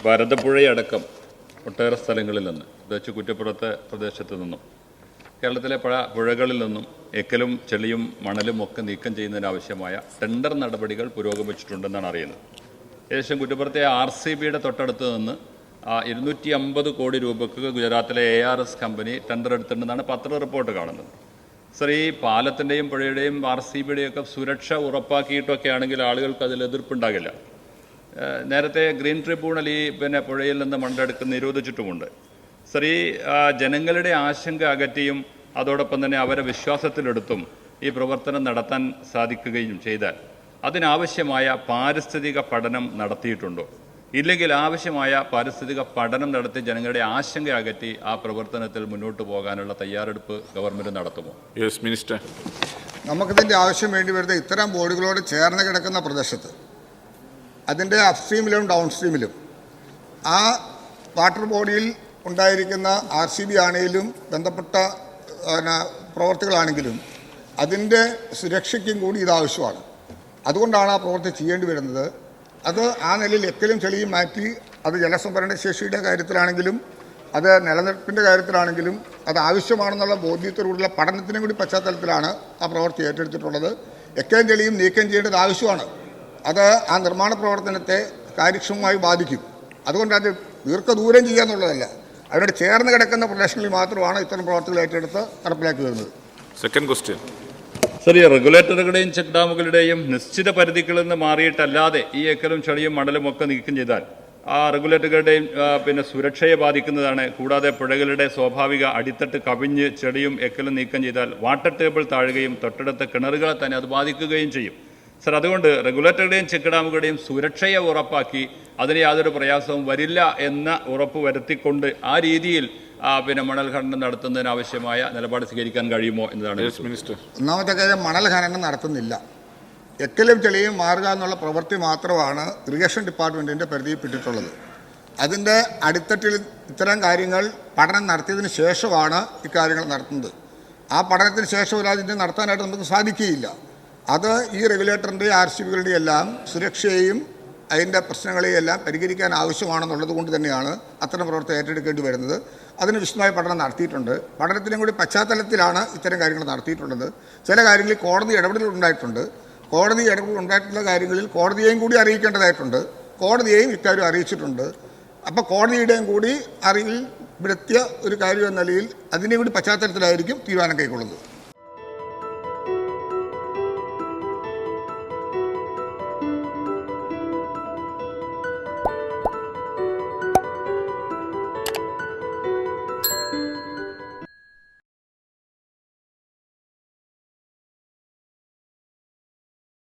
ഭാരതപ്പുഴയടക്കം ഒട്ടേറെ സ്ഥലങ്ങളിൽ നിന്ന് പ്രത്യേകിച്ച് കുറ്റപ്പുറത്തെ പ്രദേശത്തു നിന്നും കേരളത്തിലെ പുഴകളിൽ നിന്നും എക്കലും ചെളിയും മണലും ഒക്കെ നീക്കം ചെയ്യുന്നതിനാവശ്യമായ ടെൻഡർ നടപടികൾ പുരോഗമിച്ചിട്ടുണ്ടെന്നാണ് അറിയുന്നത്. ഏകദേശം കുറ്റപ്പുറത്തെ RCBയുടെ തൊട്ടടുത്ത് നിന്ന് 250 കോടി രൂപയ്ക്ക് ഗുജറാത്തിലെ ARS കമ്പനി ടെൻഡർ എടുത്തിട്ടുണ്ടെന്നാണ് പത്ര റിപ്പോർട്ട് കാണുന്നത്. സർ, ഈ പാലത്തിൻ്റെയും പുഴയുടെയും RCBയുടെയും ഒക്കെ സുരക്ഷ ഉറപ്പാക്കിയിട്ടൊക്കെ ആണെങ്കിൽ ആളുകൾക്ക് അതിൽ എതിർപ്പുണ്ടാകില്ല. നേരത്തെ ഗ്രീൻ ട്രിബ്യൂണൽ ഈ പുഴയിൽ നിന്ന് മണ്ണെടുക്കുന്ന നിരോധിച്ചിട്ടുമുണ്ട്. സർ, ഈ ജനങ്ങളുടെ ആശങ്ക അകറ്റിയും അതോടൊപ്പം തന്നെ അവരെ വിശ്വാസത്തിലെടുത്തും ഈ പ്രവർത്തനം നടത്താൻ സാധിക്കുകയും ചെയ്താൽ അതിനാവശ്യമായ പാരിസ്ഥിതിക പഠനം നടത്തിയിട്ടുണ്ടോ? ഇല്ലെങ്കിൽ ആവശ്യമായ പാരിസ്ഥിതിക പഠനം നടത്തി ജനങ്ങളുടെ ആശങ്ക അകറ്റി ആ പ്രവർത്തനത്തിൽ മുന്നോട്ട് പോകാനുള്ള തയ്യാറെടുപ്പ് ഗവൺമെൻറ് നടത്തുമോ? Yes minister. നമുക്കിതിൻ്റെ ആവശ്യം വേണ്ടി വരുന്ന ഇത്തരം ബോർഡുകളോട് ചേർന്ന് കിടക്കുന്ന പ്രദേശത്ത് അതിൻ്റെ അപ്സ്ട്രീമിലും ഡൗൺ സ്ട്രീമിലും ആ വാട്ടർ ബോഡിയിൽ ഉണ്ടായിരിക്കുന്ന RCB ആണെങ്കിലും ബന്ധപ്പെട്ട പ്രവർത്തികളാണെങ്കിലും അതിൻ്റെ സുരക്ഷയ്ക്കും കൂടി ഇതാവശ്യമാണ്. അതുകൊണ്ടാണ് ആ പ്രവൃത്തി ചെയ്യേണ്ടി വരുന്നത്. അത് ആ നിലയിൽ എക്കലും ചെളിയും മാറ്റി അത് ജലസംഭരണ ശേഷിയുടെ കാര്യത്തിലാണെങ്കിലും അത് നിലനിൽപ്പിൻ്റെ കാര്യത്തിലാണെങ്കിലും അത് ആവശ്യമാണെന്നുള്ള ബോധ്യത്തോടുള്ള പഠനത്തിനും കൂടി പശ്ചാത്തലത്തിലാണ് ആ പ്രവൃത്തി ഏറ്റെടുത്തിട്ടുള്ളത്. എക്കലും ചെളിയും നീക്കം ചെയ്യേണ്ടത് ആവശ്യമാണ്. അത് ആ നിർമ്മാണ പ്രവർത്തനത്തെ കാര്യക്ഷമമായി ബാധിക്കും. അതുകൊണ്ട് അത് ദീർഘദൂരം ചെയ്യുക എന്നുള്ളതല്ല, അതിനോട് ചേർന്ന് കിടക്കുന്ന പ്രദേശങ്ങളിൽ മാത്രമാണ് ഇത്തരം പ്രവർത്തികൾ ഏറ്റെടുത്ത് നടപ്പിലാക്കി വരുന്നത്. Second question. സർ, ഈ റെഗുലേറ്ററുകളുടെയും ചെക്ക് ഡാമുകളുടെയും നിശ്ചിത പരിധികളിൽ നിന്ന് മാറിയിട്ടല്ലാതെ ഈ എക്കലും ചെളിയും മണലും ഒക്കെ നീക്കം ചെയ്താൽ ആ റെഗുലേറ്ററുകളുടെയും സുരക്ഷയെ ബാധിക്കുന്നതാണ്. കൂടാതെ പുഴകളുടെ സ്വാഭാവിക അടിത്തട്ട് കവിഞ്ഞ് ചെളിയും എക്കലും നീക്കം ചെയ്താൽ വാട്ടർ ടേബിൾ താഴുകയും തൊട്ടടുത്ത കിണറുകളെ തന്നെ അത് ബാധിക്കുകയും ചെയ്യും. സർ, അതുകൊണ്ട് റെഗുലേറ്ററുടെയും ചെക്ക് ഡാമുകളുടെയും സുരക്ഷയെ ഉറപ്പാക്കി അതിന് യാതൊരു പ്രയാസവും വരില്ല എന്ന ഉറപ്പ് വരുത്തിക്കൊണ്ട് ആ രീതിയിൽ മണൽ ഖനനം നടത്തുന്നതിനാവശ്യമായ നിലപാട് സ്വീകരിക്കാൻ കഴിയുമോ എന്നതാണ് മിനിസ്റ്റർ. ഒന്നാമത്തെ കാര്യം, മണൽ ഖനനം നടത്തുന്നില്ല. എക്കലും ചെളിയും മാറുക എന്നുള്ള പ്രവൃത്തി മാത്രമാണ് ഇറിഗേഷൻ ഡിപ്പാർട്ട്മെൻറ്റിൻ്റെ പരിധിയിൽപ്പെട്ടിട്ടുള്ളത്. അതിൻ്റെ അടിത്തട്ടിൽ ഇത്തരം കാര്യങ്ങൾ പഠനം നടത്തിയതിന് ശേഷമാണ് ഇക്കാര്യങ്ങൾ നടത്തുന്നത്. ആ പഠനത്തിന് ശേഷം അതിൻ്റെ നടത്താനായിട്ട് നമുക്ക് സാധിക്കുകയില്ല. അത് ഈ റെഗുലേറ്ററിൻ്റെയും RCBകളുടെയും എല്ലാം സുരക്ഷയെയും അതിൻ്റെ പ്രശ്നങ്ങളെയും എല്ലാം പരിഹരിക്കാൻ ആവശ്യമാണെന്നുള്ളത് കൊണ്ട് തന്നെയാണ് അത്തരം പ്രവർത്തനം ഏറ്റെടുക്കേണ്ടി വരുന്നത്. അതിന് വിശദമായ പഠനം നടത്തിയിട്ടുണ്ട്. പഠനത്തിനും കൂടി പശ്ചാത്തലത്തിലാണ് ഇത്തരം കാര്യങ്ങൾ നടത്തിയിട്ടുള്ളത്. ചില കാര്യങ്ങളിൽ കോടതി ഇടപെടൽ ഉണ്ടായിട്ടുണ്ട്. കോടതി ഇടപെടൽ ഉണ്ടായിട്ടുള്ള കാര്യങ്ങളിൽ കോടതിയെയും കൂടി അറിയിക്കേണ്ടതായിട്ടുണ്ട്. കോടതിയെയും ഇക്കാര്യം അറിയിച്ചിട്ടുണ്ട്. അപ്പോൾ കോടതിയുടെയും കൂടി അറിവിൽ വരുത്തിയ ഒരു കാര്യം എന്ന നിലയിൽ അതിൻ്റെ കൂടി പശ്ചാത്തലത്തിലായിരിക്കും തീരുമാനം കൈക്കൊള്ളുന്നത്.